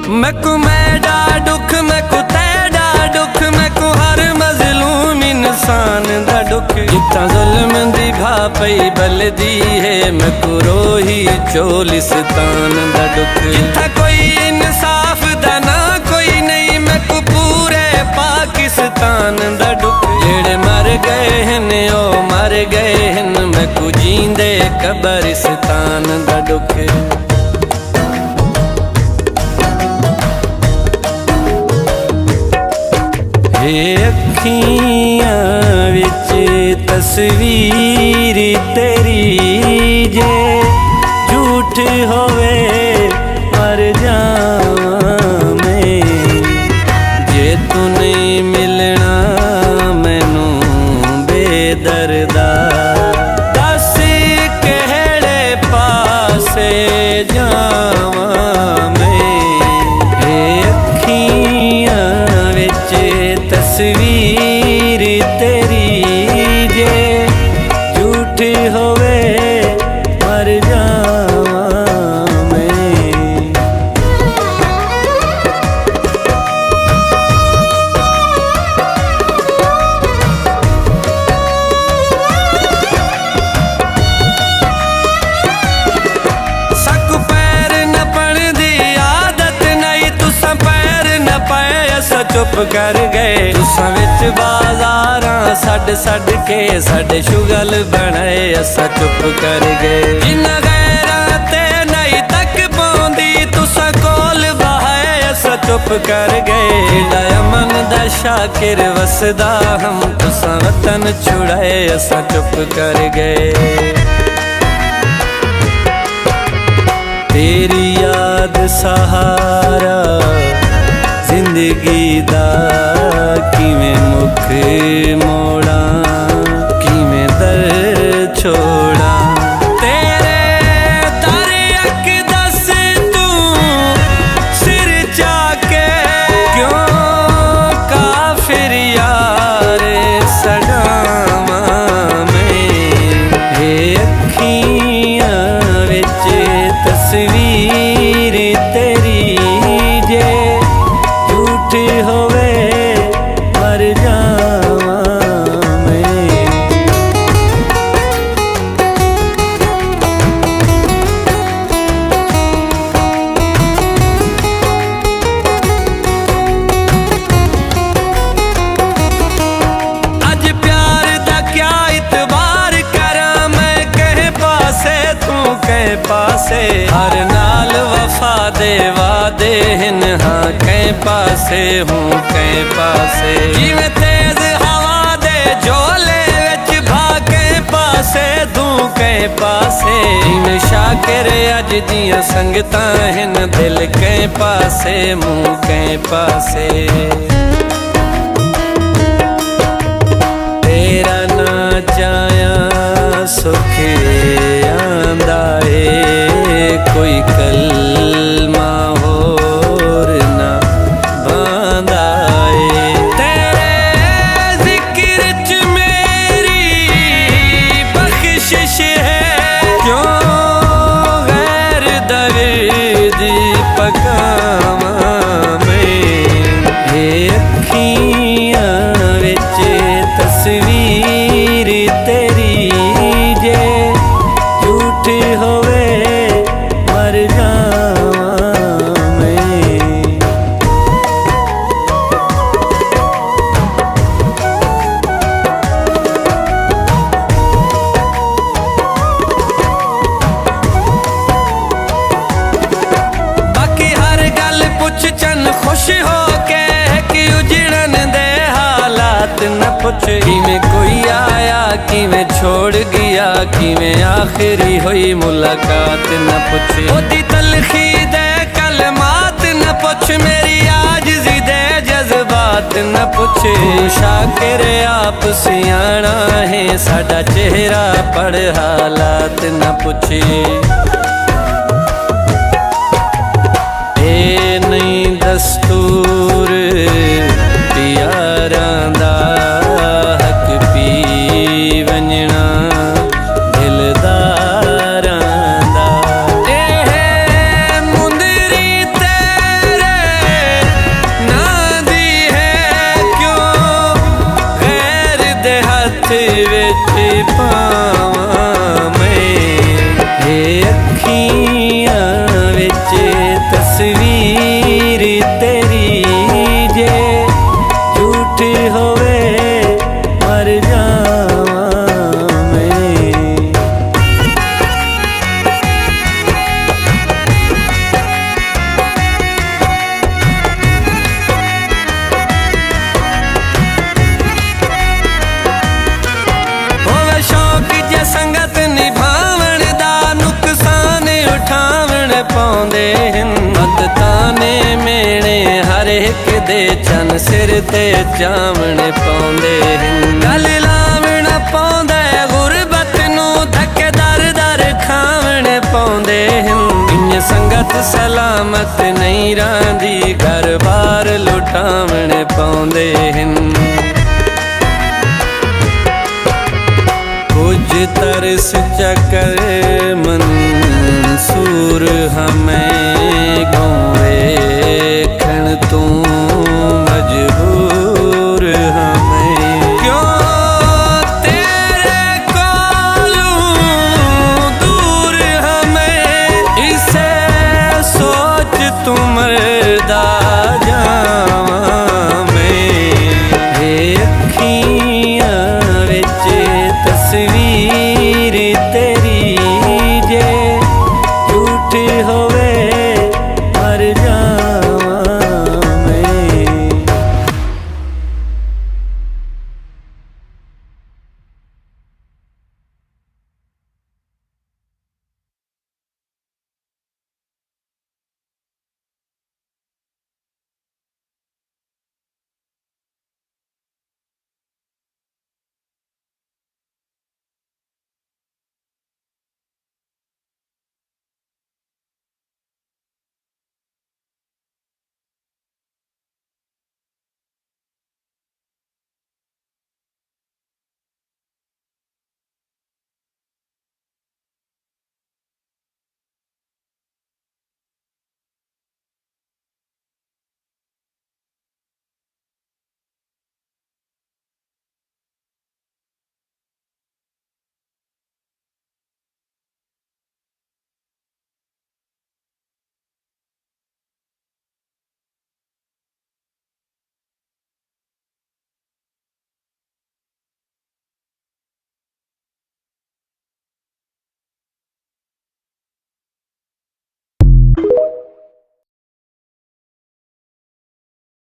मैकू मैडा दुख मैकू तैडा दुख मैकू हर मजलूम इंसान दा दुख जिता जुल्म दी घा पई बलदी है मैकू रोही चोलिस्तान दा दुख जिथा कोई इंसाफ दा ना कोई नहीं मैकू पूरे पाकिस्तान दा दुख जेड़े मर गए हन ओ मर गए हन मैकू जींदे कब्रिस्तान दा दुख अखियां विच तस्वीर तेरी जे झूठ होवे मर जावां मैं जे तू नहीं मिलना मैनू बेदर्दा दस केड़े पासे जावां मैं अखियां विच तस्वीर तेरी जे झूठ होवे मर जावां मैं सकू पैर न पड़ दी आदत नहीं तुसा पैर न पाए असा चुप कर गए तुसा विच बाजारां सड के साडे शुगल बनाए असा चुप कर गए जिन्ना गैरां ते नहीं तक पौंदी तुसा कोल बहाए असा चुप कर गए जेड़ा अमन दा शाकिर वसदा हम तुसा वतन छुड़ाए असा चुप कर गए तेरी याद सहारा जिंदगी दा किवें मुख मोड़ा किवें दर छोड़ा तेरे दर अक दस तू सिर चाके क्यों काफिर यार सड़ावां मैं अखियां विच तस्वीर तेरी जे झूठ होवे मर जावां मैं अज प्यार दा क्या इतबार करां मैं कहे पासे तू कहे पासे हर नाल वफा दे वादे हन हाँ कहीं पासे हूँ कहीं पासे जिवें तेज हवा दे झोले विच भा कहीं पासे तू कहीं पासे जिवें शाकिर अज दियां संगतां हन दिल कहीं पासे मुँह कहीं पासे तेरा ना चाया सुख आंदा है कोई कलमा होर ना बांदा है तेरे जिक्र च मेरी बख्शिश है क्यों गैर दर्द पकावां मैं अखियां विच तस्वीर तेरी जे झूठ होवे मर जावां मैं बाकी हर गल पुछ चन खुश हो के कि उजड़न दे हालात न पुछ किवें कोई आया किवें छोड़ गया किवें आखिरी हुई मुलाकात न पुछ ओदी तलखी दे कलमात न पुछ मेरी आजिज़ी दे जज्बात न पुछ शाकिर आप सियाणा है साडा चेहरा पढ़ हालात न पुछ नहीं दस्तूर प्यारां दा हक पी वंजना दिलदारां दा मुंदरी तेरे ਪਾਉਂਦੇ ਹਿੰਮਤ ਤਾਨੇ ਮੇਣੇ ਹਰ ਇੱਕ ਦੇ ਚੰਨ ਸਿਰ ਤੇ ਚਾਵਣ ਪਾਉਂਦੇ ਗੱਲ ਲਾਵਣਾ ਪਾਉਂਦਾ ਗੁਰਬਤ ਨੂੰ ਧੱਕੇ ਦਰ ਦਰ ਖਾਵਣ ਪਾਉਂਦੇ ਇੰਜ ਸੰਗਤ ਸਲਾਮਤ ਨਹੀਂ ਰਾਂਦੀ ਘਰ ਬਾਰ ਲੁਟਾਵਣ ਪਾਉਂਦੇ कुछ तरस चकर मंसूर हमें देखण तू मजबूर हमें क्यों तेरे कोलों दूर हमें इसे सोच तू मरदा जावा तस्वीर तेरी जे झूठ होवे मर जावां मैं।